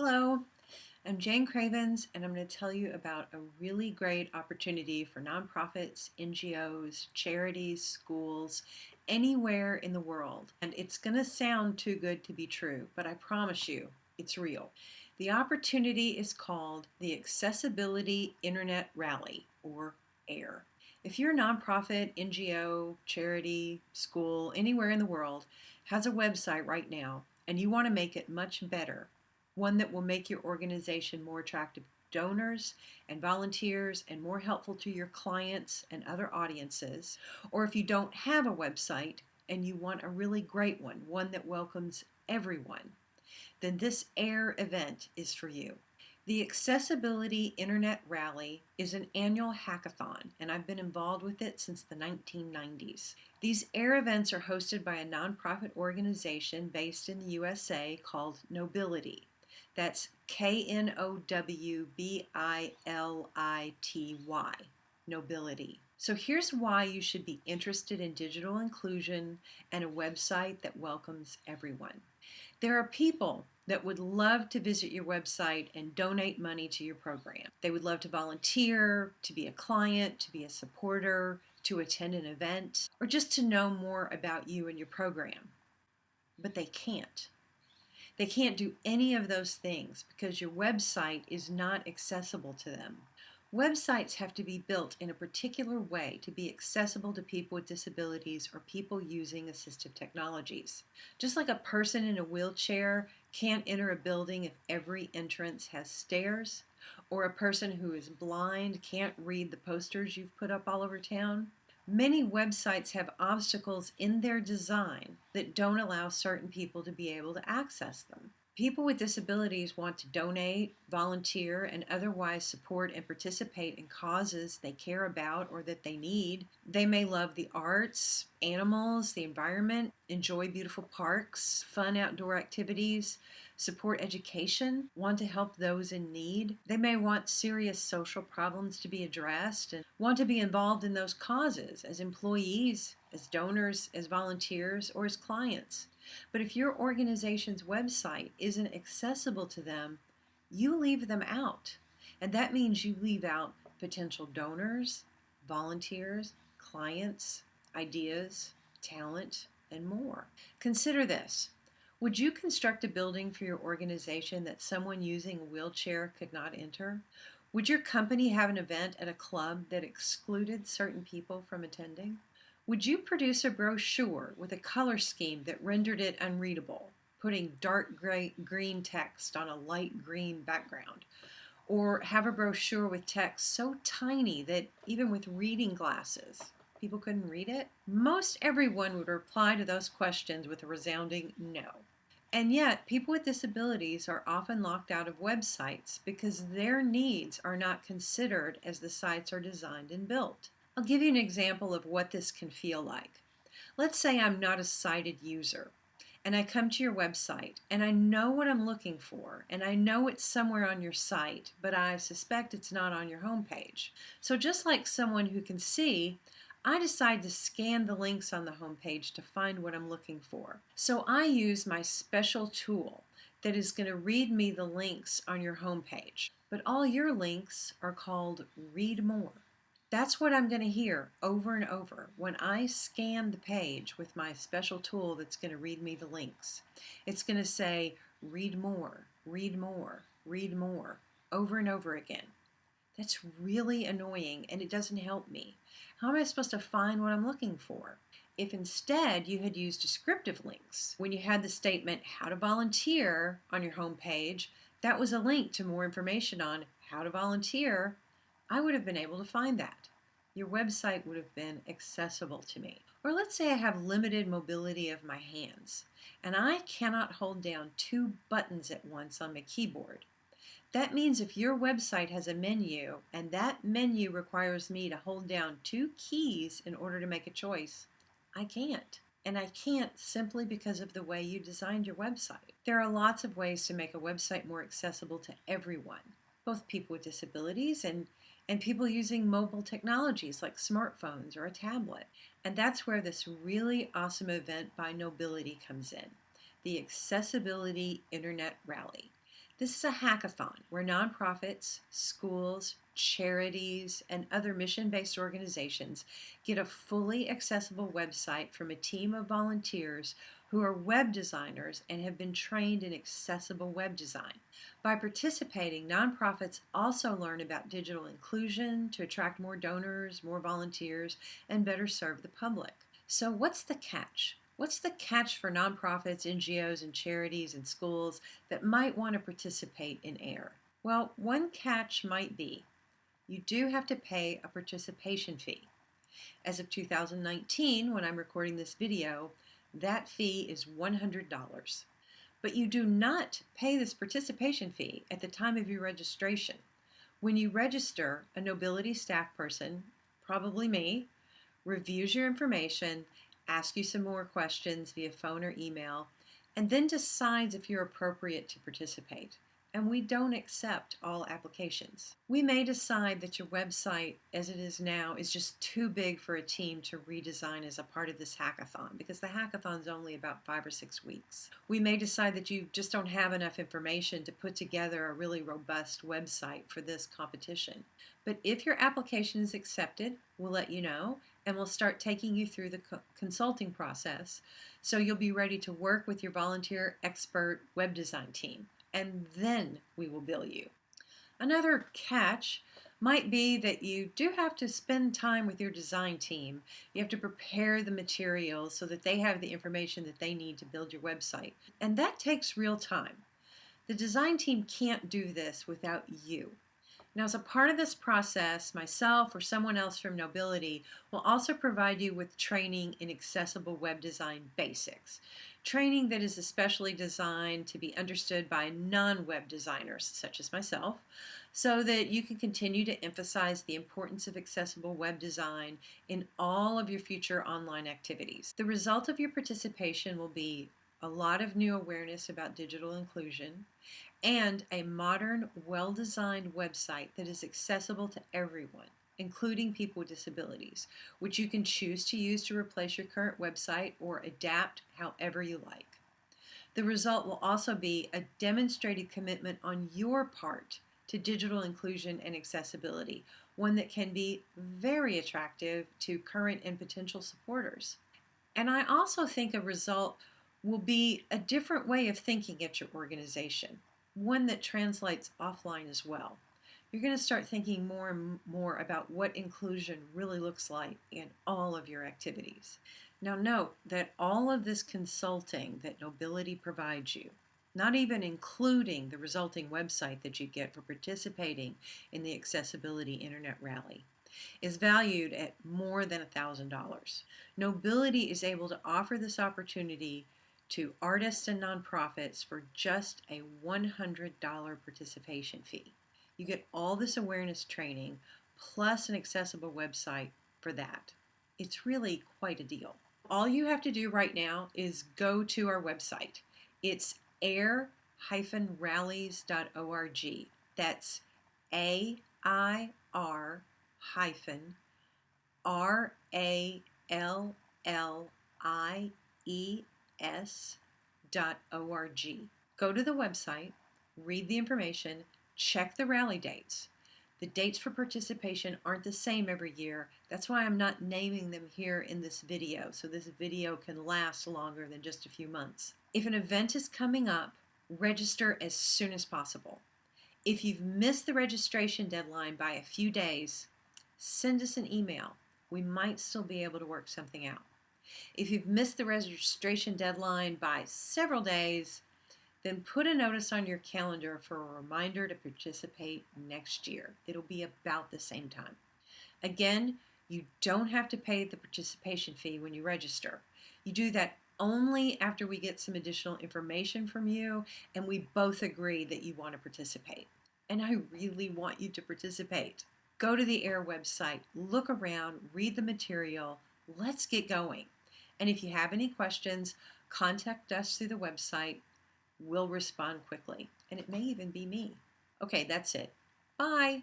Hello, I'm Jane Cravens, and I'm going to tell you about a really great opportunity for nonprofits, NGOs, charities, schools, anywhere in the world. And it's going to sound too good to be true, but I promise you, it's real. The opportunity is called the Accessibility Internet Rally, or AIR. If your nonprofit, NGO, charity, school, anywhere in the world has a website right now and you want to make it much better, one that will make your organization more attractive to donors and volunteers and more helpful to your clients and other audiences, or if you don't have a website and you want a really great one, one that welcomes everyone, then this AIR event is for you. The Accessibility Internet Rally is an annual hackathon, and I've been involved with it since the 1990s. These AIR events are hosted by a nonprofit organization based in the USA called Knowbility. That's Knowbility, Knowbility. So here's why you should be interested in digital inclusion and a website that welcomes everyone. There are people that would love to visit your website and donate money to your program. They would love to volunteer, to be a client, to be a supporter, to attend an event, or just to know more about you and your program. But they can't. They can't do any of those things because your website is not accessible to them. Websites have to be built in a particular way to be accessible to people with disabilities or people using assistive technologies. Just like a person in a wheelchair can't enter a building if every entrance has stairs, or a person who is blind can't read the posters you've put up all over town, many websites have obstacles in their design that don't allow certain people to be able to access them. People with disabilities want to donate, volunteer, and otherwise support and participate in causes they care about or that they need. They may love the arts, animals, the environment, enjoy beautiful parks, fun outdoor activities, support education, want to help those in need. They may want serious social problems to be addressed and want to be involved in those causes as employees, as donors, as volunteers, or as clients. But if your organization's website isn't accessible to them, you leave them out. And that means you leave out potential donors, volunteers, clients, ideas, talent, and more. Consider this. Would you construct a building for your organization that someone using a wheelchair could not enter? Would your company have an event at a club that excluded certain people from attending? Would you produce a brochure with a color scheme that rendered it unreadable, putting dark gray, green text on a light green background? Or have a brochure with text so tiny that even with reading glasses, people couldn't read it? Most everyone would reply to those questions with a resounding no. And yet, people with disabilities are often locked out of websites because their needs are not considered as the sites are designed and built. I'll give you an example of what this can feel like. Let's say I'm not a sighted user and I come to your website and I know what I'm looking for and I know it's somewhere on your site, but I suspect it's not on your homepage. So just like someone who can see, I decide to scan the links on the homepage to find what I'm looking for. So I use my special tool that is going to read me the links on your homepage. But all your links are called Read More. That's what I'm going to hear over and over when I scan the page with my special tool that's going to read me the links. It's going to say, read more, read more, read more, over and over again. That's really annoying and it doesn't help me. How am I supposed to find what I'm looking for? If instead you had used descriptive links, when you had the statement how to volunteer on your homepage, that was a link to more information on how to volunteer, I would have been able to find that. Your website would have been accessible to me. Or let's say I have limited mobility of my hands and I cannot hold down two buttons at once on my keyboard. That means if your website has a menu and that menu requires me to hold down two keys in order to make a choice, I can't. And I can't simply because of the way you designed your website. There are lots of ways to make a website more accessible to everyone, both people with disabilities and people using mobile technologies like smartphones or a tablet. And that's where this really awesome event by Knowbility comes in, the Accessibility Internet Rally. This is a hackathon where nonprofits, schools, charities, and other mission-based organizations get a fully accessible website from a team of volunteers who are web designers and have been trained in accessible web design. By participating, nonprofits also learn about digital inclusion to attract more donors, more volunteers, and better serve the public. So, what's the catch? What's the catch for nonprofits, NGOs, and charities and schools that might want to participate in AIR? Well, one catch might be you do have to pay a participation fee. As of 2019, when I'm recording this video, that fee is $100. But you do not pay this participation fee at the time of your registration. When you register, a Knowbility staff person, probably me, reviews your information, asks you some more questions via phone or email, and then decides if you're appropriate to participate. And we don't accept all applications. We may decide that your website, as it is now, is just too big for a team to redesign as a part of this hackathon, because the hackathon's only about 5 or 6 weeks. We may decide that you just don't have enough information to put together a really robust website for this competition. But if your application is accepted, we'll let you know, and we'll start taking you through the consulting process, so you'll be ready to work with your volunteer expert web design team. And then we will bill you. Another catch might be that you do have to spend time with your design team. You have to prepare the materials so that they have the information that they need to build your website. And that takes real time. The design team can't do this without you. Now, as a part of this process, myself or someone else from Knowbility will also provide you with training in accessible web design basics. Training that is especially designed to be understood by non-web designers, such as myself, so that you can continue to emphasize the importance of accessible web design in all of your future online activities. The result of your participation will be a lot of new awareness about digital inclusion, and a modern, well-designed website that is accessible to everyone, including people with disabilities, which you can choose to use to replace your current website or adapt however you like. The result will also be a demonstrated commitment on your part to digital inclusion and accessibility, one that can be very attractive to current and potential supporters. And I also think a result will be a different way of thinking at your organization, one that translates offline as well. You're going to start thinking more and more about what inclusion really looks like in all of your activities. Now note that all of this consulting that Knowbility provides you, not even including the resulting website that you get for participating in the Accessibility Internet Rally, is valued at more than $1,000. Knowbility is able to offer this opportunity to artists and nonprofits for just a $100 participation fee. You get all this awareness training plus an accessible website for that. It's really quite a deal. All you have to do right now is go to our website. It's air-rallies.org. That's AIR-RALLIES.org. Go to the website, read the information, check the rally dates. The dates for participation aren't the same every year. That's why I'm not naming them here in this video, so this video can last longer than just a few months. If an event is coming up, register as soon as possible. If you've missed the registration deadline by a few days, send us an email. We might still be able to work something out. If you've missed the registration deadline by several days, then put a notice on your calendar for a reminder to participate next year. It'll be about the same time. Again, you don't have to pay the participation fee when you register. You do that only after we get some additional information from you and we both agree that you want to participate. And I really want you to participate. Go to the AIR website, look around, read the material. Let's get going. And if you have any questions, contact us through the website. We'll respond quickly. And it may even be me. Okay, that's it. Bye.